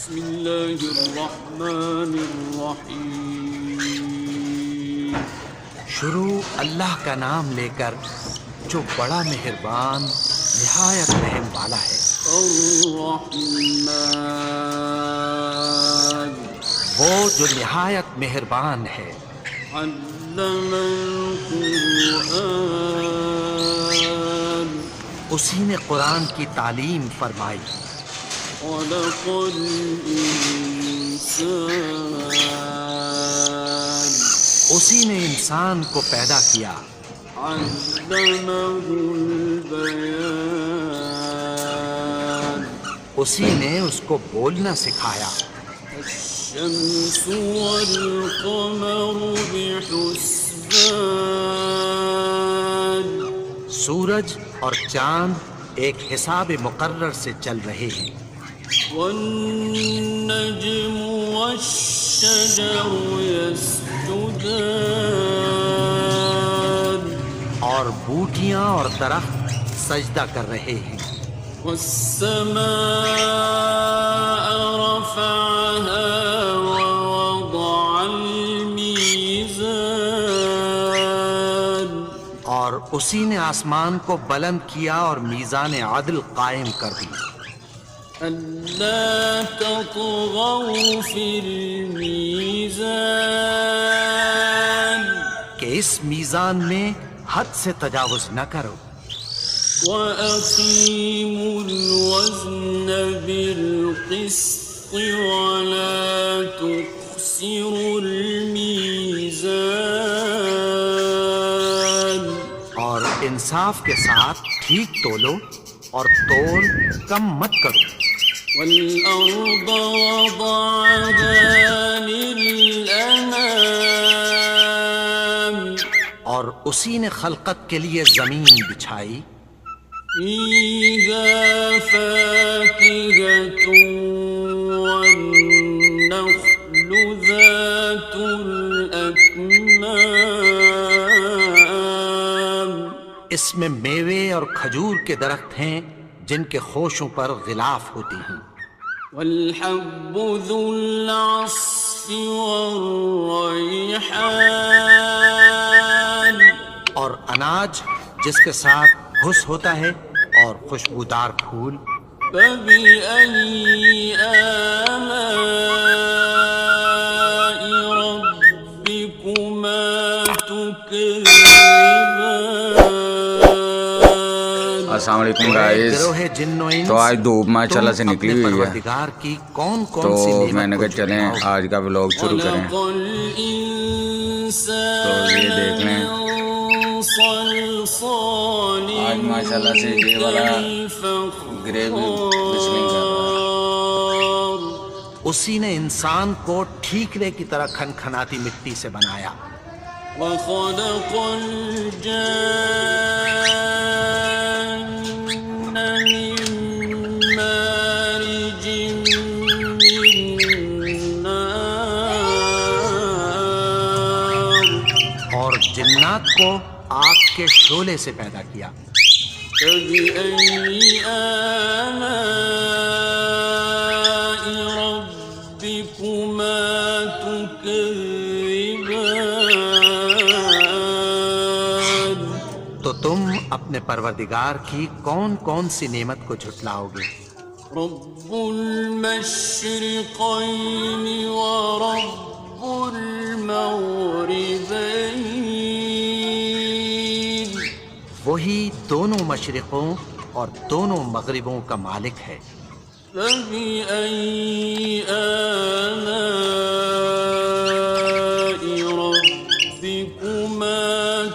بسم اللہ الرحمن الرحیم۔ شروع اللہ کا نام لے کر جو بڑا مہربان نہایت رحم والا ہے۔ الرحمن، وہ جو نہایت مہربان ہے۔ علم القرآن، اسی نے قرآن کی تعلیم فرمائی۔ خلق الانسان، اسی نے انسان کو پیدا کیا۔ علمہ البیان، اسی نے اس کو بولنا سکھایا۔ الشمس والقمر بحسبان، سورج اور چاند ایک حساب مقرر سے چل رہے ہیں۔ والنجم والشجر يسجدان، اور بوٹیاں اور درخت سجدہ کر رہے ہیں۔ والسماء رفعها ووضع الميزان، اور اسی نے آسمان کو بلند کیا اور میزان عدل قائم کر دی۔ ألا تطغوا في الميزان، کہ اس میزان میں حد سے تجاوز نہ کرو۔ وأقيموا الوزن بالقسط ولا تخسروا الميزان، اور انصاف کے ساتھ ٹھیک تولو اور تول کم مت کرو۔ والأرض وضعها للأنام، اور اسی نے خلقت کے لیے زمین بچھائی۔ فيها فاكهة والنخل ذات الأكمام، اس میں میوے اور کھجور کے درخت ہیں جن کے خوشوں پر غلاف ہوتی ہیں۔ والحب ذو العصف والريحان، اور اناج جس کے ساتھ بھس ہوتا ہے اور خوشبودار پھول۔ فبأي آلاء ربكما تكذبان۔ السلام علیکم گائز۔ گروہ جن و انس، تو آج دھوپ ماشاءاللہ سے نکلی ہوئی ہے، پروردگار کی کون کون تو سی نعمت میں نے کو کہا چلیں جھٹلاؤ گے؟ آج کا ولاگ شروع کریں۔ خلق الإنسان تو یہ دیکھ لیں، من صلصال آج ماشاءاللہ سے یہ والا گریوی بسلنگ کر رہا كالفخار، اسی نے انسان کو ٹھیکرے کی طرح کھنکھناتی مٹی سے بنایا۔ وخلق الجان من مارج من نار، اور جنات کو آگ کے شعلے سے پیدا کیا۔ فبأي آلاء ربكما تكذبان، تو تم اپنے پروردگار کی کون کون سی نعمت کو جھٹلاؤ گے؟ رب المشرقين ورب المغربين، وہی دونوں مشرقوں اور دونوں مغربوں کا مالک ہے۔ فبأي آلاء ربكما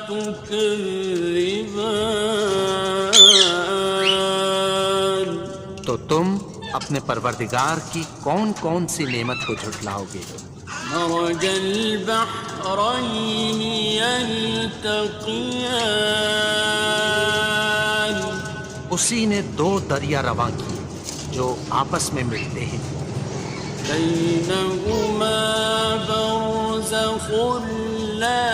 تكذبان، تو تم اپنے پروردگار کی کون کون سی نعمت کو جھٹلاؤ گے؟ مرج البحرين يلتقيان، اسی نے دو دریا رواں کیے جو آپس میں ملتے ہیں۔ بينهما برزخ لا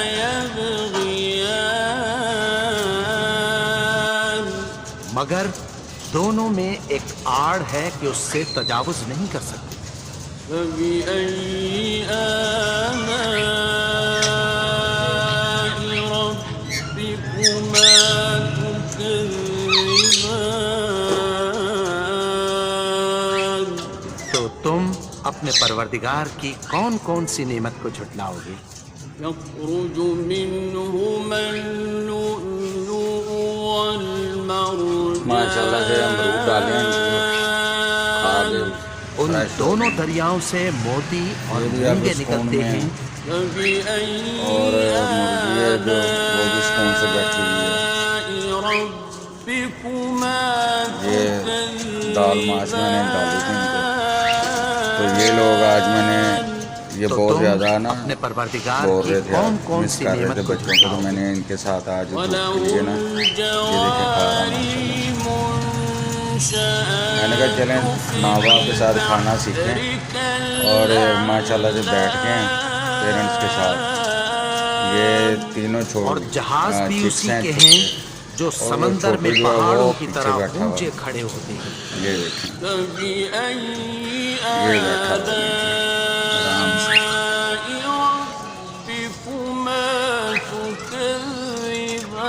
يبغيان، مگر دونوں میں ایک آڑ ہے کہ اس سے تجاوز نہیں کر سکتے۔ فبأي آلاء ربكما تكذبان؟ تو تم اپنے پروردگار کی کون کون سی نعمت کو جھٹلاؤ گے؟ يخرج منهما اللؤلؤ والمرجان ماشاءاللہ سے امرود ڈالے ہیں کھا لے ان دونوں دریاؤں سے موتی اور یہ بھی اب مونگے سکون نکلتے میں ہیں۔ فبأي اور مرغی ہے جو وہ بھی سکون سے بیٹھی ہوئی ہے۔ آلاء ربكما یہ دال ماش میں نے ڈالی تھی ان کو، تو یہ لوگ آج میں نے یہ تو بہت تم زیادہ نا اپنے پروردگار بول کی رہے تھے، کون کون مس سی کر رہے نعمت تھے کو بچوں کو، تو جھٹلاؤ میں گے؟ نے ان کے ساتھ آج دودھ کے وله لیے نا یہ دیکھیں کھا رہا الجوار ماشاءاللہ۔ میں نے کہا چلیں ماں باپ کے ساتھ کھانا سیکھیں اور ماشاءاللہ سے بیٹھ کے پیرنٹس کے ساتھ یہ تینوں اور جہاز بھی چکس اسی ہیں کے چھوٹے، ہیں جو اور وہ سمندر چھوٹو میں جو ہے وہ پہاڑوں کی پیچھے طرح بیٹھا ہوا اونچے ہے۔ کھڑے ہوتے ہیں۔ یہ دیکھیں فبأي یہ بیٹھا ہوا ہے آرام سے۔ آلاء ربكما یہ تكذبان؟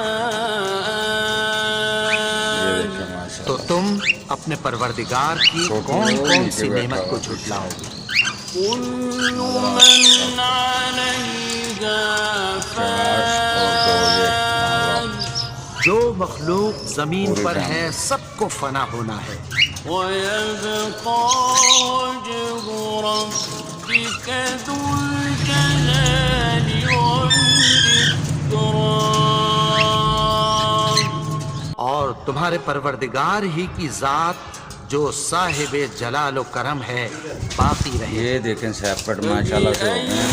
دیکھیں تو ماشاءاللہ تم اپنے پروردگار کی چھوٹی کون وہ کون نیچے سی بیٹھا نعمت ہوا کو ہے۔ جھٹلاؤ گے؟ كل من عليها چار اور دو یہ ماں فان باپ جو مخلوق زمین پوری پر فیملی۔ ہے سب کو فنا ہونا ہے، ويبقى وجه ربك ذو الجلال والإكرام. اور تمہارے پروردگار ہی کی ذات جو صاحب جلال و کرم ہے باقی رہے۔ یہ دیکھیں سیپریٹ ماشاءاللہ سے ہو گئے ہیں،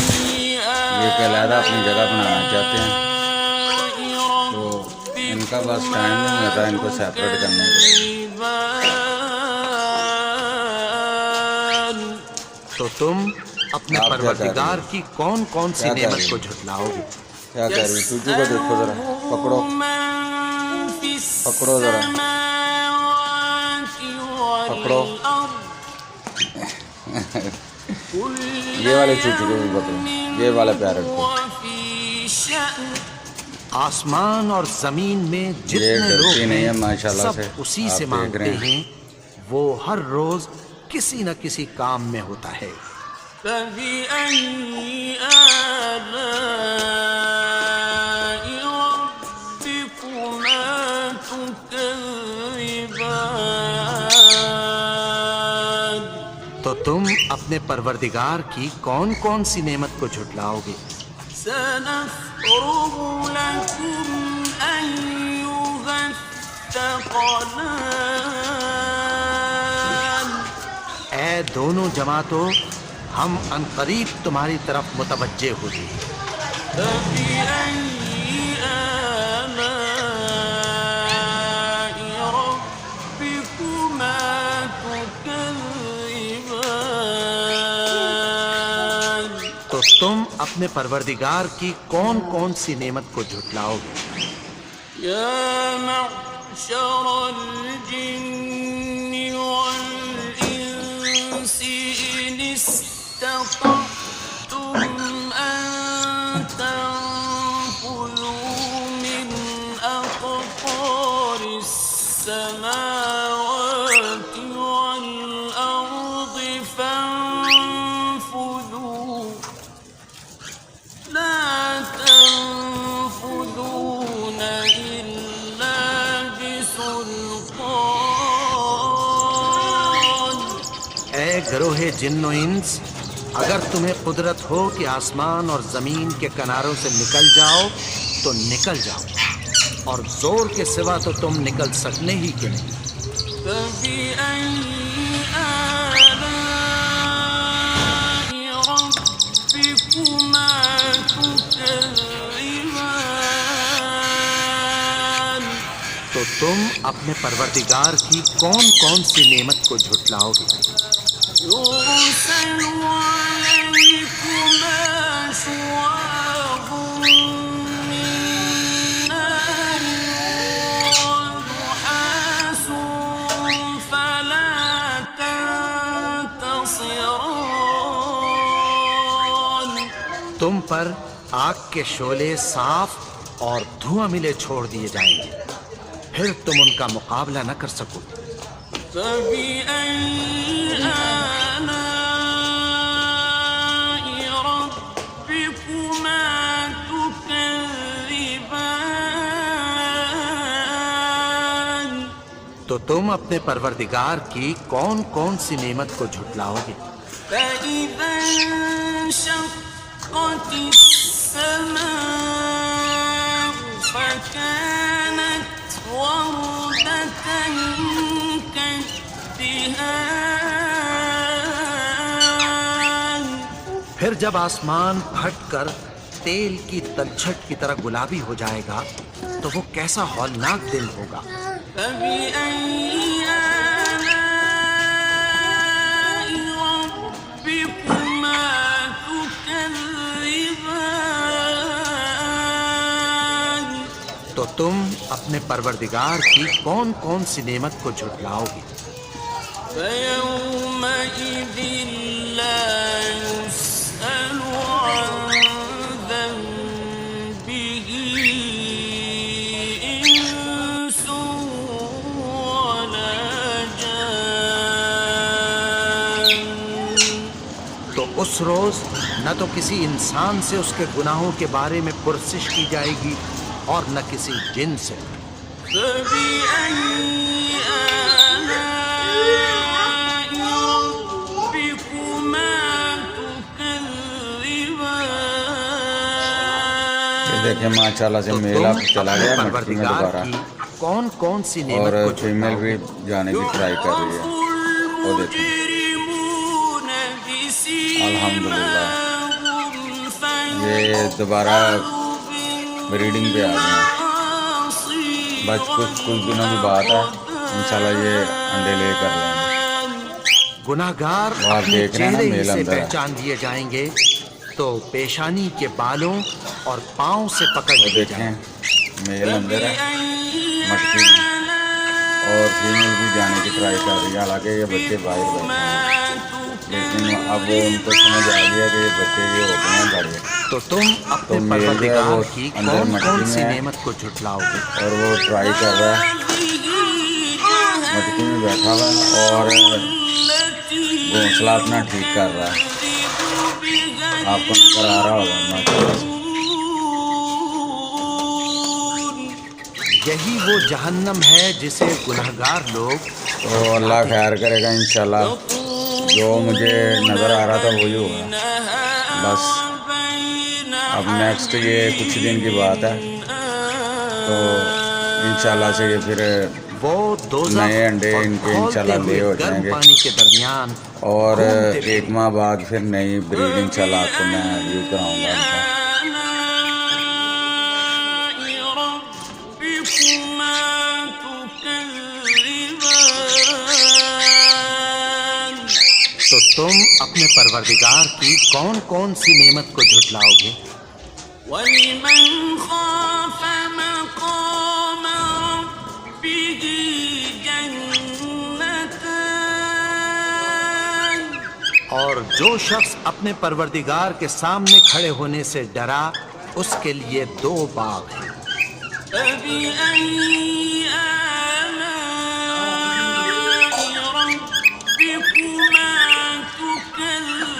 یہ کہ علیحدہ اپنی جگہ بنانا چاہتے ہیں تو ان کا بس ٹائم نہیں ہوتا ان کو سیپریٹ کرنے کا۔ تو تم اپنے آپ کیا کہہ رہی پروردگار ہیں؟ کی کون کون سی کیا کہہ نعمت رہی کو ہیں؟ جھٹلاؤ گے؟ کیا کہہ رہی چوچو کو دیکھو ذرا، پکڑو پکڑو ذرا، پکڑو یہ والے چوچو کو بھی پکڑو، یہ والے پیارے کو۔ آسمان اور زمین میں یہ جتنے لوگ ڈرتی نہیں ہے ہیں ماشاءاللہ سب سے، اسی آپ سے دیکھ مانگتے رہے ہیں۔ ہیں، وہ ہر روز کسی نہ کسی کام میں ہوتا ہے۔ فبأي آلاء ربكما تكذبان؟ تو تم اپنے پروردگار کی کون کون سی نعمت کو جھٹلاؤ گے؟ سنفرغ لكم أيها الثقلان. اے دونوں جماعتوں، ہم عنقریب تمہاری طرف متوجہ ہو جائیں۔ فبأي آلاء ربكما تكذبان؟ تو تم اپنے پروردگار کی کون کون سی نعمت کو جھٹلاؤ گے؟ يا معشر الجن والإنس إن استطعتم أن تنفذوا من أقطار السماوات والأرض فانفذوا لا تنفذون إلا بسلطان. اے گروہ جن و انس، اگر تمہیں قدرت ہو کہ آسمان اور زمین کے کناروں سے نکل جاؤ تو نکل جاؤ، اور زور کے سوا تو تم نکل سکنے ہی کے نہیں۔ فبأي آلاء ربكما تكذبان؟ تو تم اپنے پروردگار کی کون کون سی نعمت کو جھٹلاؤ گے؟ يرسل عليكما شواظ من نار ونحاس فلا تم پر آگ کے شعلے صاف اور دھواں ملے چھوڑ دیے جائیں گے، پھر تم ان کا مقابلہ نہ کر سکو۔ فبأي آلاء ربكما تكذبان؟ تو تم اپنے پروردگار کی کون کون سی نعمت کو جھٹلاؤ گے؟ فإذا انشقت السماء فكانت وردة كالدهان۔ پھر جب آسمان پھٹ کر تیل کی تلچھٹ کی طرح گلابی ہو جائے گا تو وہ کیسا ہولناک دن ہوگا۔ فبأي آلاء ربكما تكذبان؟ تو تم اپنے پروردگار کی کون کون سی نعمت کو جھٹلاؤ گے؟ فيومئذ لا يسأل عن ذنبه إنس ولا جان۔ تو اس روز نہ تو کسی انسان سے اس کے گناہوں کے بارے میں پرسش کی جائے گی اور نہ کسی جن سے۔ فبأي آلاء ربكما تكذبان؟ یہ دیکھیں ماشاءاللہ سے تو میلہ تم چلا اپنے گیا مٹی میں پروردگار دوبارہ، کی کون کون سی اور نعمت کو فیمیل جھٹلاؤ بھی گے؟ جانے کی ٹرائی کر رہی ہے۔ وہ دیکھیں المجرمون الحمدللہ بسيماهم یہ دوبارہ بریڈنگ پہ آ گئے ہیں۔ فيقال بس کچھ دنوں کی بات ہے، انشاءاللہ یہ انڈے لے کر لیں گے۔ گناہ گار وہ آپ اپنے دیکھ رہے ہیں نا، چہرے ہی میل سے اندر ہے۔ پہچان دیے جائیں گے تو پیشانی کے بالوں اور پاؤں سے پکڑ وہ لیے دیکھیں جائیں۔ میل اندر ہے مٹکی میں، اور فیمیل بھی جانے کی ٹرائی کر رہی ہے، حالانکہ یہ بچے باہر بیٹھے ہیں، لیکن اب وہ ان کو سمجھ آ گیا کہ یہ بچے یہ ہو گئے ہیں بڑے، تو تم اپنے تو میل جو ہے پروردگار وہ کی اندر کون مٹکی کون سی میں ہے، نعمت کو جھٹلاؤ گے؟ اور وہ ٹرائی کر رہا ہے، مٹکی میں بیٹھا ہوا ہے اور گھونسلہ اپنا ٹھیک کر رہا ہے۔ آپ کو نظر آ رہا ہوگا ماشاءاللہ سے۔ یہی وہ جہنم ہے جسے گنہگار لوگ تو اللہ خیر کرے گا انشاءاللہ، جو مجھے نظر آ رہا تھا وہی ہوگا۔ بس اب نیکسٹ یہ کچھ دن کی بات ہے، تو انشاءاللہ سے یہ پھر وہ دوزخ نئے انڈے اور ان کے کھولتے انشاءاللہ ہوئے لے ہو گرم جائیں گے، پانی کے درمیان اور گھومتے ایک ماہ بعد پھر نئی بریڈ انشاءاللہ آپ کو میں ویو کراؤں گا ان کا۔ تو تم اپنے پروردگار کی کون کون سی نعمت کو جھٹلاؤ گے؟ وَلِمَنْ خَافَ مَقَامَ رَبِّهِ جَنَّتَانِ؟ اور جو شخص اپنے پروردگار کے سامنے کھڑے ہونے سے ڈرا اس کے لیے دو باغ ہیں۔ فَبِأَيِّ آلَاءِ رَبِّكُمَا تُكَذِّبَانِ؟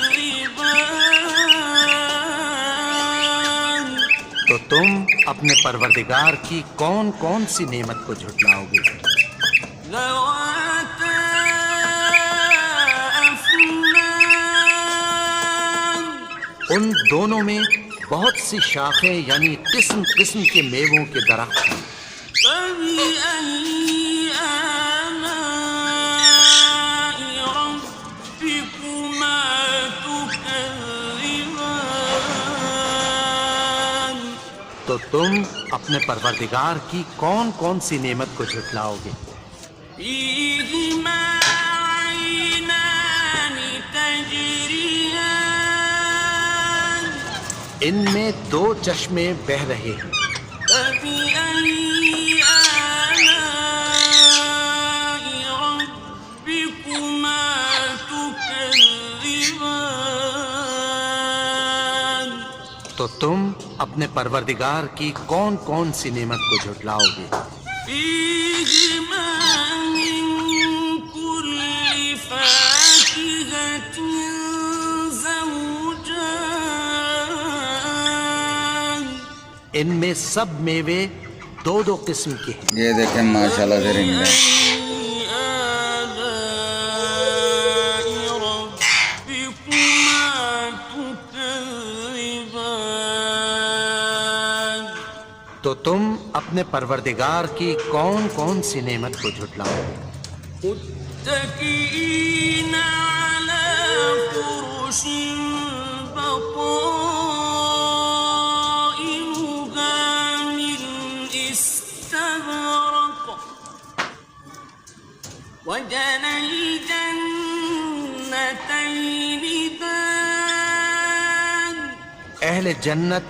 تو تم اپنے پروردگار کی کون کون سی نعمت کو جھٹلاؤ گے؟ ذَوَاتَا أَفْنَانٍ؟ ان دونوں میں بہت سی شاخیں یعنی قسم قسم کے میووں کے درخت ہیں۔ فَبِأَيِّ آلَاءِ رَبِّكُمَا تُكَذِّبَانِ؟ تو تم اپنے پروردگار کی کون کون سی نعمت کو جھٹلاؤ گے؟ فِيهِمَا عَيْنَانِ تَجْرِيَانِ؟ ان میں دو چشمے بہہ رہے ہیں۔ فَبِأَيِّ آلَاءِ رَبِّكُمَا تُكَذِّبَانِ؟ تو تم اپنے پروردگار کی کون کون سی نعمت کو جھٹلاؤ گے؟ فيهما من كل فاكهة زوجان ان میں سب میوے دو دو قسم کے ہیں۔ یہ دیکھیں ماشاءاللہ سے رنگیں، آلاء ربكما تكذبان تو تم اپنے پروردگار کی کون کون سی نعمت کو جھٹلاؤ گے؟ متكئين على فرش بطائنها من استبرق وجنى الجنتين دان اہل جنت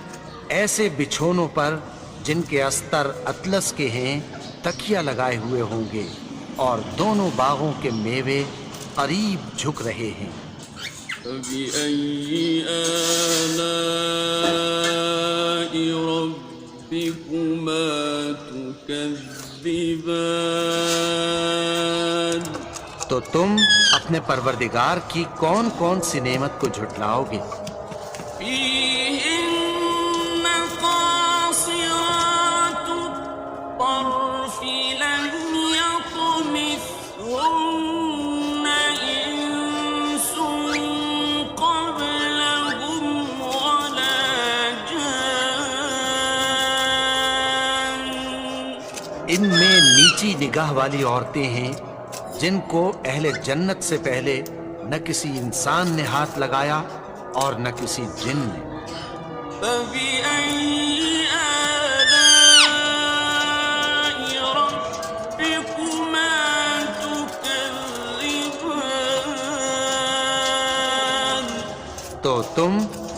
ایسے بچھونوں پر جن کے استر اطلس کے ہیں تکیہ لگائے ہوئے ہوں گے، اور دونوں باغوں کے میوے قریب جھک رہے ہیں۔ فبأي آلاء ربكما تكذبان تو تم اپنے پروردگار کی کون کون سی نعمت کو جھٹلاؤ گے؟ فيهن قاصرات الطرف لم يطمثهن إنس قبلهم ولا جان ان میں نیچی نگاہ والی عورتیں ہیں جن کو اہل جنت سے پہلے نہ کسی انسان نے ہاتھ لگایا اور نہ کسی جن نے۔ فبأي آلاء ربكما تكذبان تو تم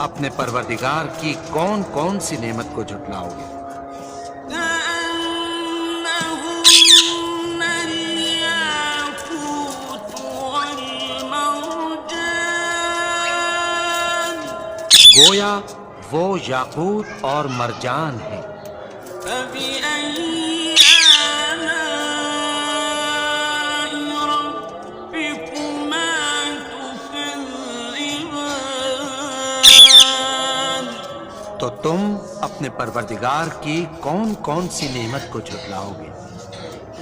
اپنے پروردگار کی کون کون سی نعمت کو جھٹلاؤ گے؟ كأنهن الياقوت والمرجان گویا وہ یاقوت اور مرجان ہیں۔ فبأي آلاء ربكما تكذبان تو تم اپنے پروردگار کی کون کون سی نعمت کو جھٹلاؤ گے؟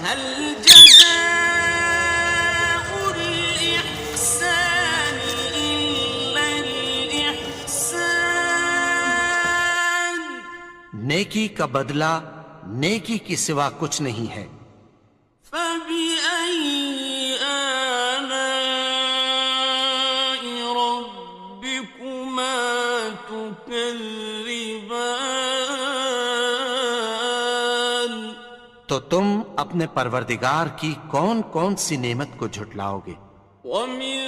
هل جزاء الإحسان إلا الإحسان نیکی کا بدلہ نیکی کی سوا کچھ نہیں ہے۔ فبأي آلاء ربكما تكذبان تو تم اپنے پروردگار کی کون کون سی نعمت کو جھٹلاؤ گے؟ ومن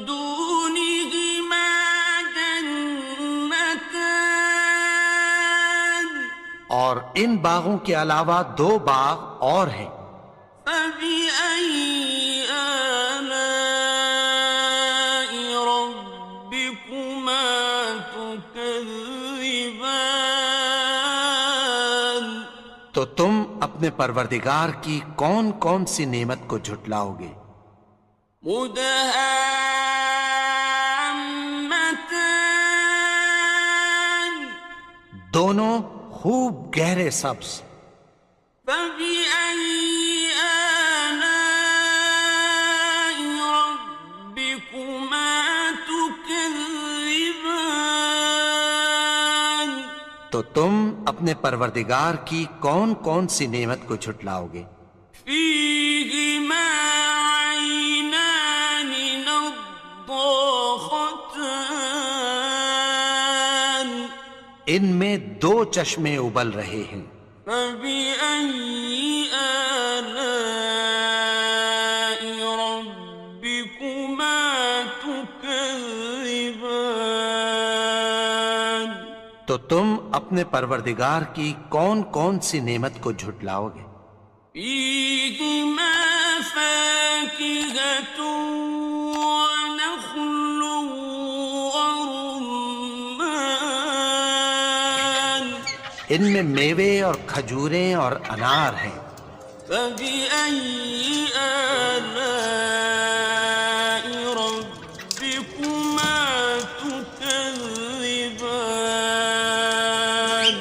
دونهما جنتان اور ان باغوں کے علاوہ دو باغ اور ہیں۔ فبأي آلاء ربكما تكذبان تو تم اپنے پروردگار کی کون کون سی نعمت کو جھٹلاؤ گے؟ مدهامتان دونوں خوب گہرے سبز۔ فبأي آلاء ربكما تكذبان تو تم اپنے پروردگار کی کون کون سی نعمت کو جھٹلاؤ گے؟ فيهما عينان نضاختان ان میں دو چشمے ابل رہے ہیں۔ فبأي آلاء ربكما تكذبان تو تم اپنے پروردگار کی کون کون سی نعمت کو جھٹلاؤ گے؟ فيهما فاكهة ونخل ورمان ان میں میوے اور کھجوریں اور انار ہیں۔ فبأي آلاء ربكما تكذبان؟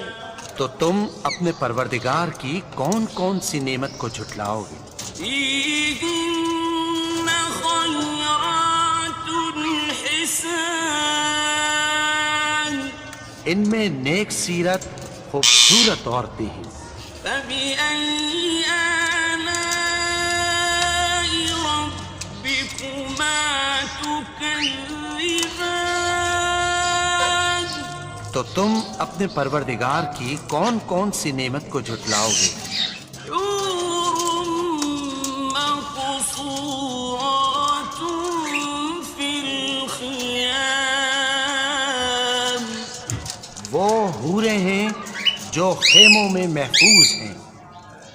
تو تم اپنے پروردگار کی کون کون سی نعمت کو جھٹلاؤ گے؟ فيهن خيرات حسان، ان میں نیک سیرت خوبصورت عورتیں ہیں۔ فبأي آلاء ربكما تكذبان؟ تو تم اپنے پروردگار کی کون کون سی نعمت کو جھٹلاؤ گے؟ حور مقصورات في الخيام، وہ حوریں ہیں جو خیموں میں محفوظ ہیں۔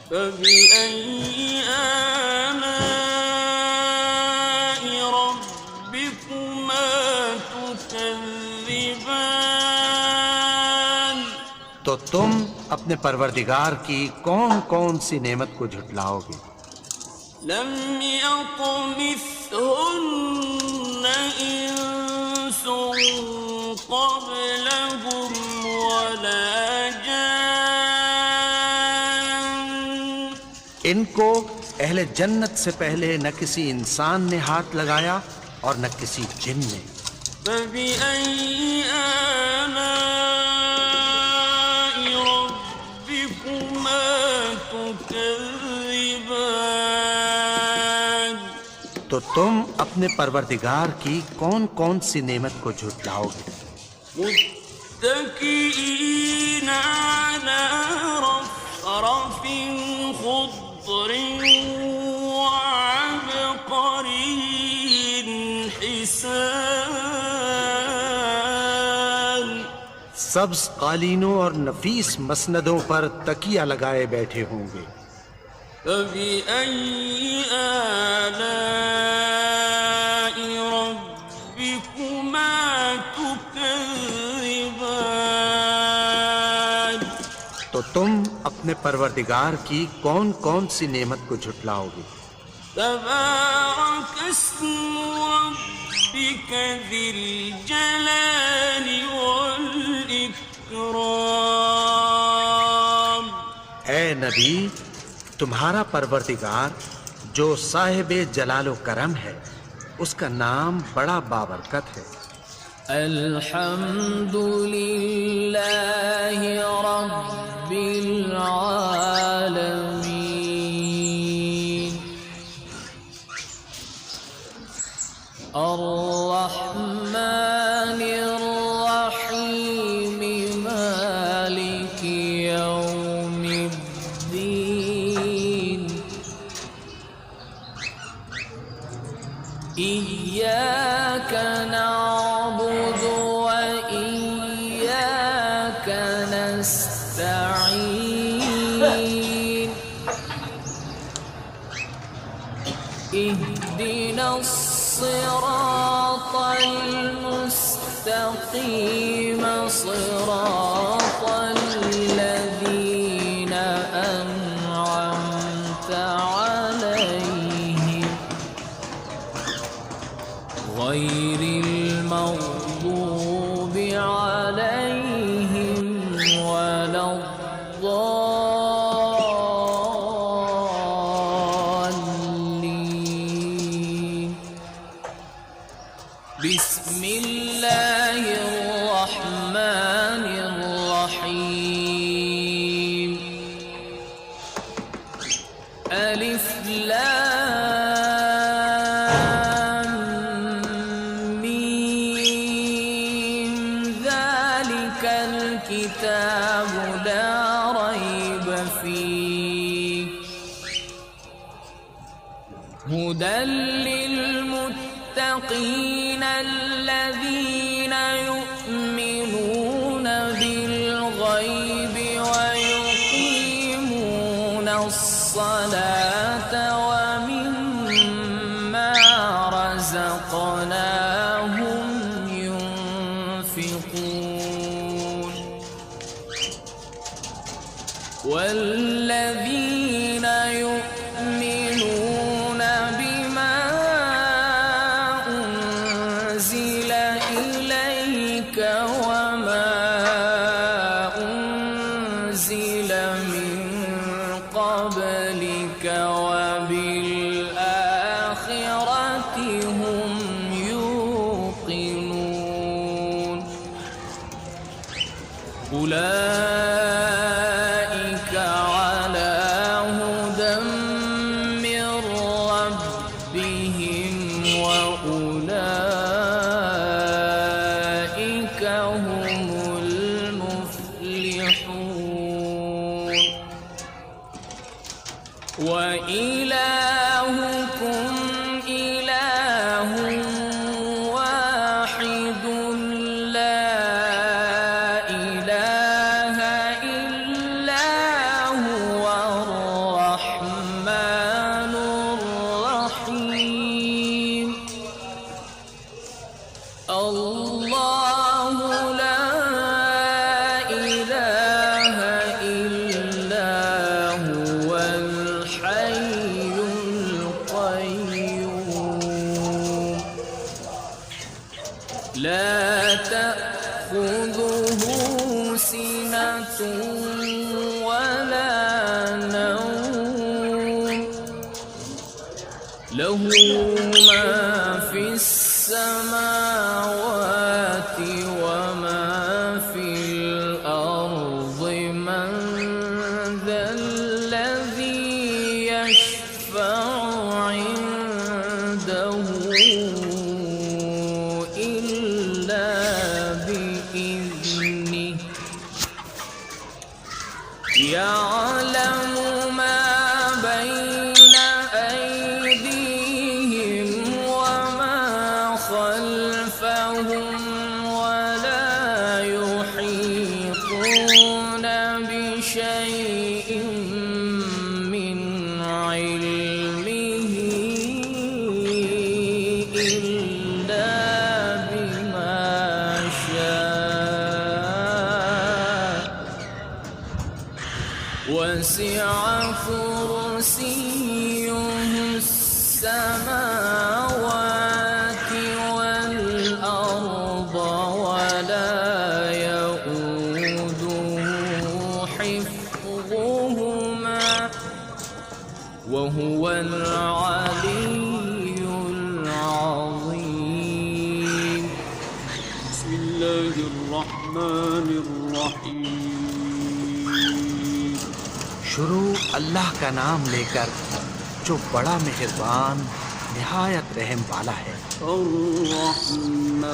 فبأي آلاء ربكما تكذبان؟ تو تم اپنے پروردگار کی کون کون سی نعمت کو جھٹلاؤ گے؟ لم يطمثهن إنس قبلهم ولا جان، ان کو اہل جنت سے پہلے نہ کسی انسان نے ہاتھ لگایا اور نہ کسی جن نے۔ فبأي آلاء ربكما تكذبان؟ تو تم اپنے پروردگار کی کون کون سی نعمت کو جھٹلاؤ گے؟ متكئين على رفرف خضر وعبقري حسان، سبز قالینوں اور نفیس مسندوں پر تکیہ لگائے بیٹھے ہوں گے۔ فبأي آلاء ربكما تكذبان؟ تو تم اپنے پروردگار کی کون کون سی نعمت کو جھٹلاؤ گے؟ تبارك اسم ربك ذي الجلال والإكرام، اے نبی، تمہارا پروردگار جو صاحب جلال و کرم ہے، اس کا نام بڑا بابرکت ہے۔ الحمد لله رب العالمين الرحمن الرحيم مالك يوم الدين إياك نعبد وإياك نستعين اهدنا الصراط المستقيم صراط الذين أنعمت عليهم غير المغضوب عليهم ولا الضالين بسم الله الرحمن الرحيم ألف لام ميم ذلك الكتاب لا ريب فيه هدى للمتقين الذين يؤمنون بالغيب ويقيمون الصلاة ومما رزقناهم ينفقون والذين يؤمنون بما أنزل إليك وما أنزل من قبلك وبالآخرة هم يوقنون أولئك على هدى من ربهم وأولئك هم المفلحون وإلهكم إله واحد لا إله إلا هو الرحمن الرحيم الله لا إله إلا هو الحي القيوم لا تأخذه سنة ولا نوم له ما في السماوات وما في الأرض من ذا الذي يشفع عنده إلا بإذنه يعلم ما بين أيديهم وما خلفهم ولا يحيطون بشيء من علمه إلا بما شاء وسع كرسيه السماوات والأرض ولا يؤوده حفظهما وهو العلي العظيم بسم الله الرحمن الرحيم شروع اللہ کا نام لے کر جو بڑا مہربان نہایت رحم والا ہے. الرحمن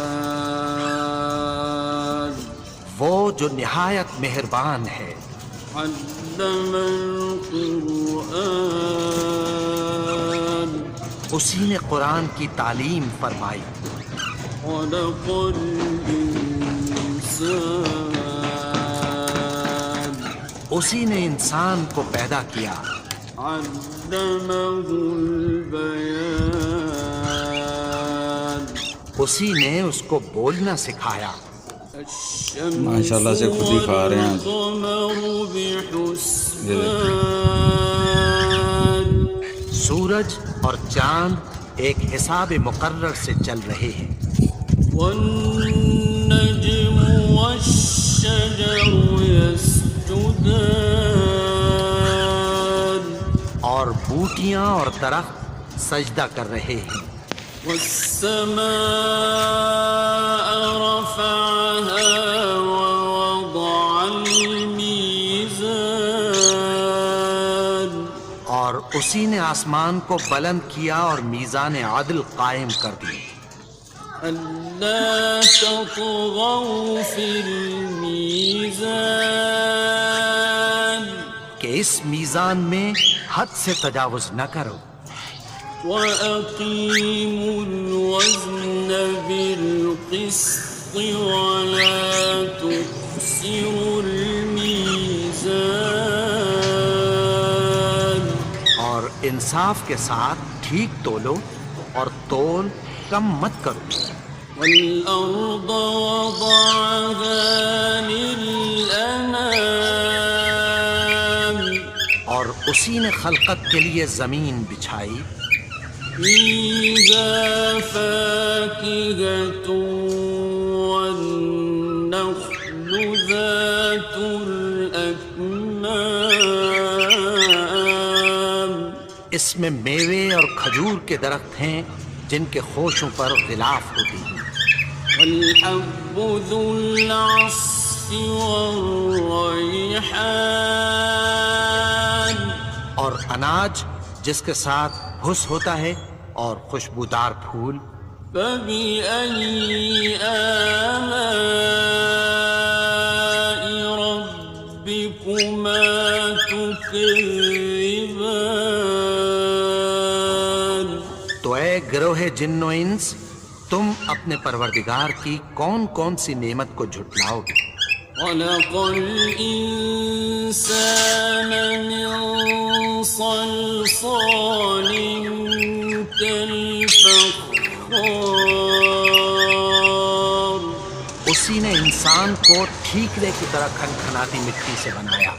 وہ جو نہایت مہربان ہے. علم القرآن اسی نے قرآن کی تعلیم فرمائی. خلق الإنسان اسی نے انسان کو پیدا کیا. علمه البيان اسی نے اس کو بولنا سکھایا. ماشاءاللہ سے خود ہی کھا رہے ہیں. والقمر بحسبان سورج اور چاند ایک حساب مقرر سے چل رہے ہیں. والنجم والشجر يسجدان اور بوٹیاں اور درخت سجدہ کر رہے ہیں. والسماء رفعها ووضع الميزان اور اسی نے آسمان کو بلند کیا اور میزان عدل قائم کر دی. ألا تطغوا في الميزان کہ اس میزان میں حد سے تجاوز نہ کرو. وأقيموا الوزن بالقسط ولا تخسروا الميزان اور انصاف کے ساتھ ٹھیک تولو اور تول کم مت کرو. والأرض وضعها للأنام اسی نے خلقت کے لیے زمین بچھائی، فيها فاكهة والنخل ذات الأكمام اس میں میوے اور کھجور کے درخت ہیں جن کے خوشوں پر غلاف ہوتی ہیں، والحب ذو العصف والريحان اور اناج جس کے ساتھ بھس ہوتا ہے اور خوشبودار پھول۔ فبأي آلاء ربكما تكذبان تو اے گروہ جن و انس، تم اپنے پروردگار کی کون کون سی نعمت کو جھٹلاؤ گے؟ خلق الإنسان من صلصال كالفخار اسی نے انسان کو ٹھیکرے کی طرح کھنکھناتی مٹی سے بنایا،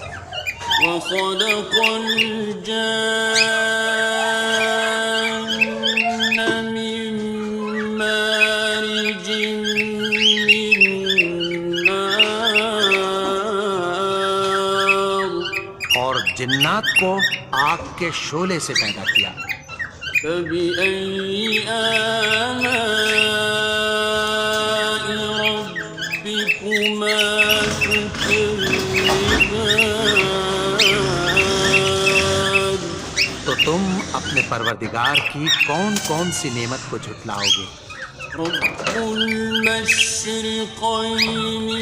وخلق الجان من مارج من نار اور جنات کو آگ کے شعلے سے پیدا کیا۔ فبأي آلاء ربكما تكذبان تو تم اپنے پروردگار کی کون کون سی نعمت کو جھٹلاؤ گے؟ رب المشرقين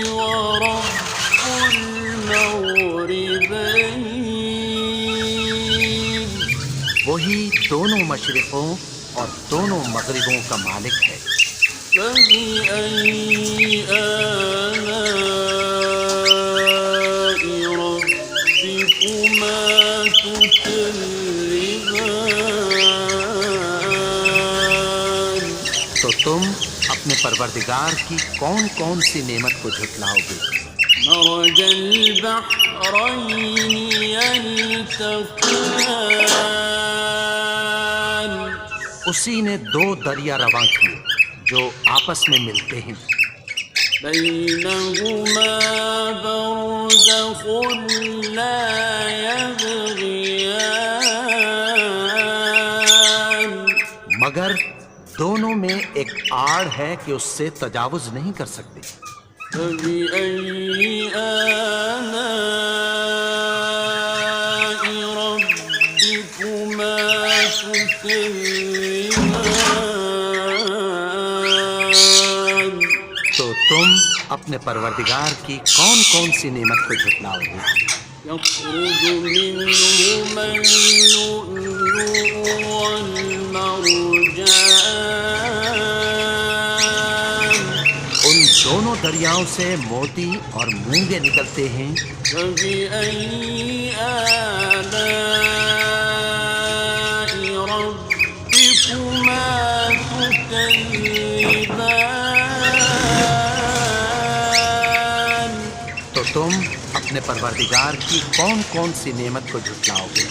ورب المغربين وہی دونوں مشرقوں اور دونوں مغربوں کا مالک ہے۔ فبأي آلاء ربكما تكذبان تو تم اپنے پروردگار کی کون کون سی نعمت کو جھٹلاؤ گے؟ مرج البحرين يلتقيان اسی نے دو دریا رواں کیے جو آپس میں ملتے ہیں، بينهما برزخ لا يبغيان مگر دونوں میں ایک آڑ ہے کہ اس سے تجاوز نہیں کر سکتے۔ فبأي آلاء ربكما تكذبان تو تم اپنے پروردگار کی کون کون سی نعمت کو جھٹلاؤ گے؟ يخرج منهما اللؤلؤ والمرجان ان دونوں دریاؤں سے موتی اور مونگے نکلتے ہیں۔ فبأي آلاء ربكما تكذبان تو تم اپنے پروردگار کی کون کون سی نعمت کو جھٹلاؤ گے؟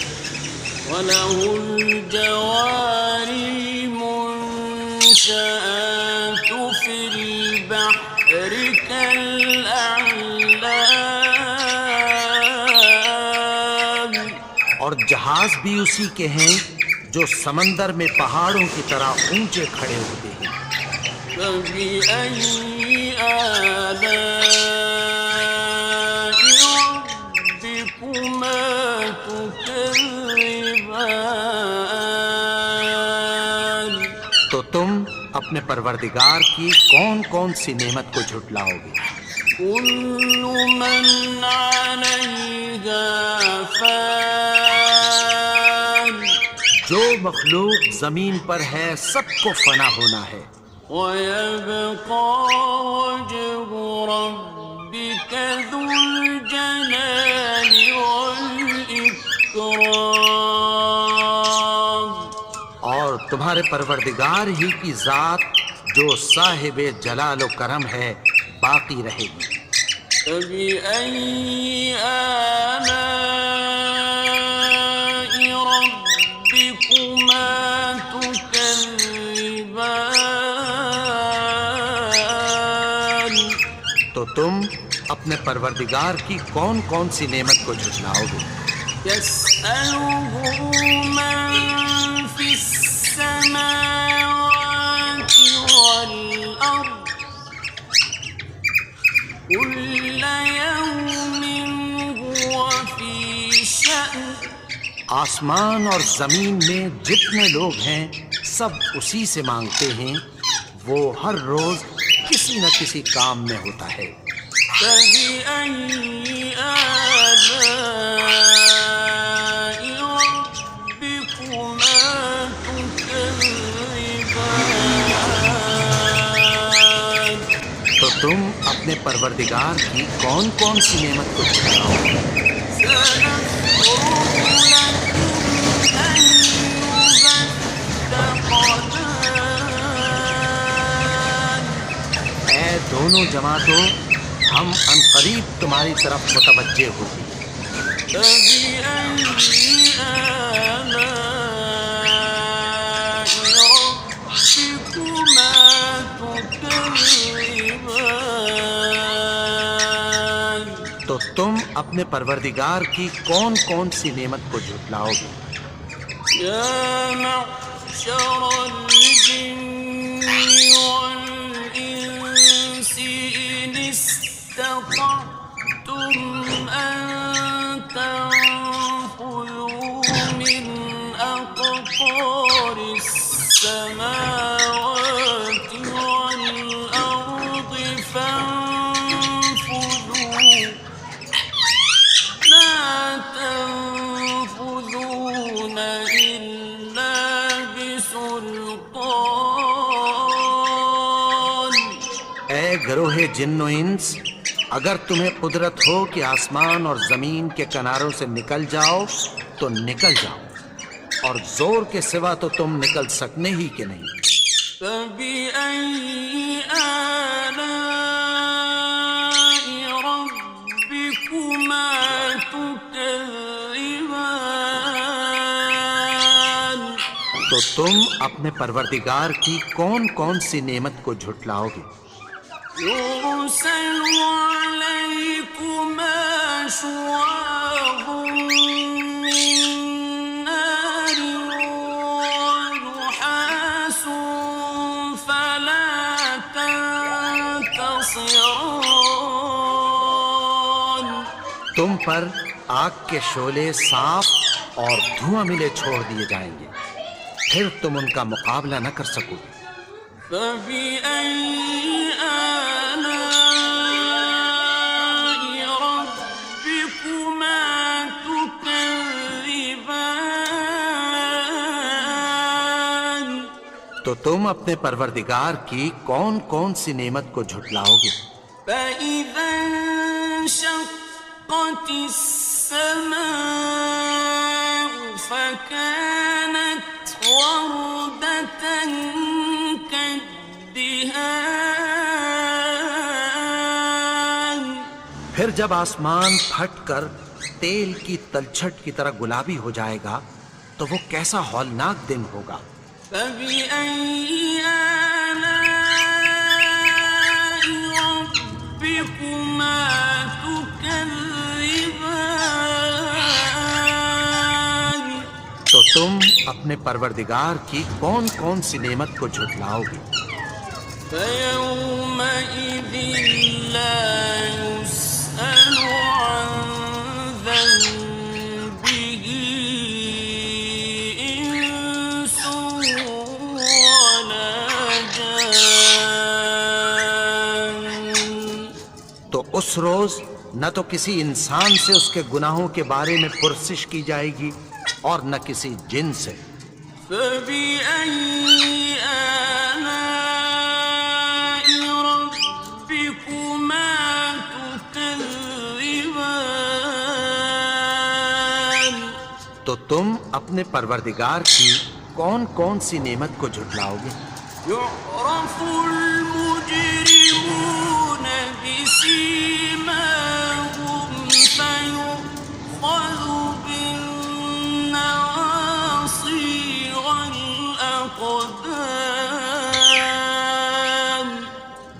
وله الجوار المنشآت في البحر كالأعلام اور جہاز بھی اسی کے ہیں جو سمندر میں پہاڑوں کی طرح اونچے کھڑے ہوتے ہیں۔ فبأي آلاء ربكما تكذبان تو تم اپنے پروردگار کی کون کون سی نعمت کو جھٹلاؤ گے؟ كل من عليها فان جو مخلوق زمین پر ہے سب کو فنا ہونا ہے، ويبقى وجه ربك ذو الجلال والإكرام اور تمہارے پروردگار ہی کی ذات جو صاحب جلال و کرم ہے باقی رہے گی۔ فبأي آلاء تو تم اپنے پروردگار کی کون کون سی نعمت کو جھٹلاؤ گے؟ يسأله من في السماوات والأرض كل يوم هو في شأن. آسمان اور زمین میں جتنے لوگ ہیں سب اسی سے مانگتے ہیں، وہ ہر روز کسی نہ کسی کام میں ہوتا ہے۔ فبأي آلاء ربكما تكذبان. تو تم اپنے پروردگار کی کون کون سی نعمت کو جھٹلاؤ گے؟ اے دونوں جماعتوں، ہم عنقریب تمہاری طرف متوجہ ہوگی۔ تو تم اپنے پروردگار کی کون کون سی نعمت کو جھٹلاؤ گے؟ يا معشر الجن والإنس إن استطعتم أن تنفذوا من أقطار السماوات والأرض فانفذوا لا تنفذون إلا بسلطان. اے گروہ جن و انس، اگر تمہیں قدرت ہو کہ آسمان اور زمین کے کناروں سے نکل جاؤ تو نکل جاؤ، اور زور کے سوا تو تم نکل سکنے ہی کہ نہیں۔ فبأي آلاء ربكما تكذبان. تو تم اپنے پروردگار کی کون کون سی نعمت کو جھٹلاؤ گے؟ يرسل عليكما شواظ من نار ونحاس فلا تنتصران. تم پر آگ کے شعلے صاف اور دھواں ملے چھوڑ دیے جائیں گے، پھر تم ان کا مقابلہ نہ کر سکو گے۔ فبأي آلاء ربكما تكذبان. تو تم اپنے پروردگار کی کون کون سی نعمت کو جھٹلاؤ گے؟ فإذا انشقت السماء فكانت وردة كالدهان. پھر جب آسمان پھٹ کر تیل کی تلچھٹ کی طرح گلابی ہو جائے گا تو وہ کیسا ہولناک دن ہوگا۔ فبأي آلاء ربكما تكذبان. تو تم اپنے پروردگار کی کون کون سی نعمت کو جھٹلاؤ گے؟ فيومئذ لا يسأل عن ذنبه إنس ولا جان. تو اس روز نہ تو کسی انسان سے اس کے گناہوں کے بارے میں پرسش کی جائے گی اور نہ کسی جن سے۔ فبأي آلاء ربكما تكذبان. تو تم اپنے پروردگار کی کون کون سی نعمت کو جھٹلاؤ گے؟ يعرف المجرمون بسيماهم فيؤخذ بالنواصي والأقدام.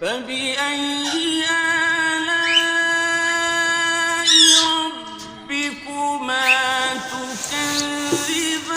فبأي آلاء ربكما تكذبان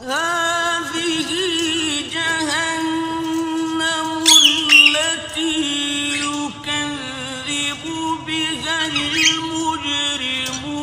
هذه جهنم التي يكذب بها المجرمون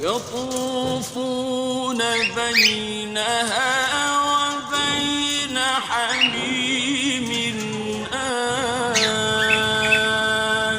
يطوفون بينها وبين حميم آن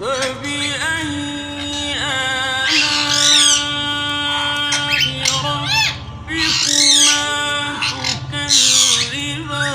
فبأي آلاء ربكما تكذبان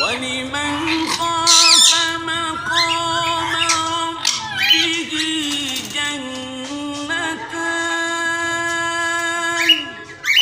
ولمن خاف مقام ربه جنتان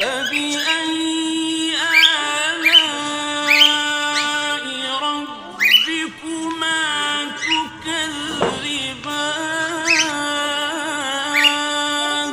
فبأي آلاء ربكما تكذبان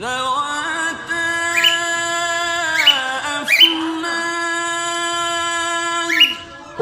ذواتا أفنان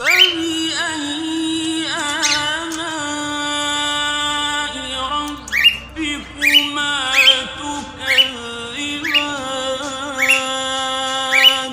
فبأي آلاء ربكما تكذبان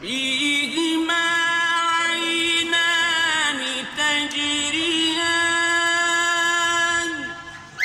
فيهما عينان تجريان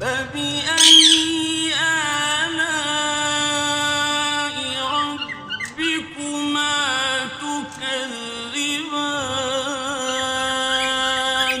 فبأي آلاء ربكما تكذبان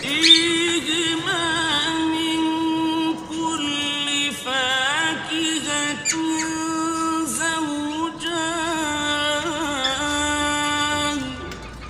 فيهما من كل فاكهة زوجان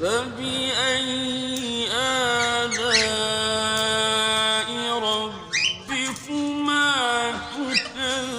فبأي آلاء ربكما تكذبان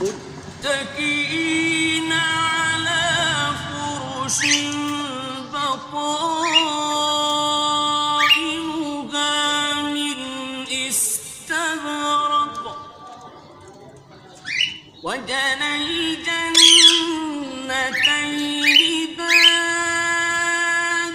متكئين على فرش بطائنها من استبرق وجنى الجنتين دان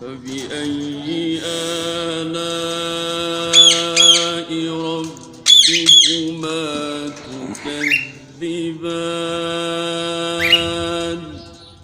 فبأي آلاء ربكما تكذبان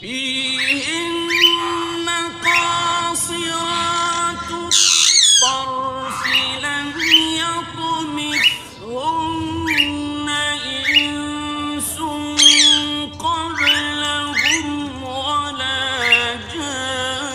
فيهن قاصرات الطرف لم يطمثهن إنس قبلهم ولا جان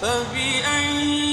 فبأي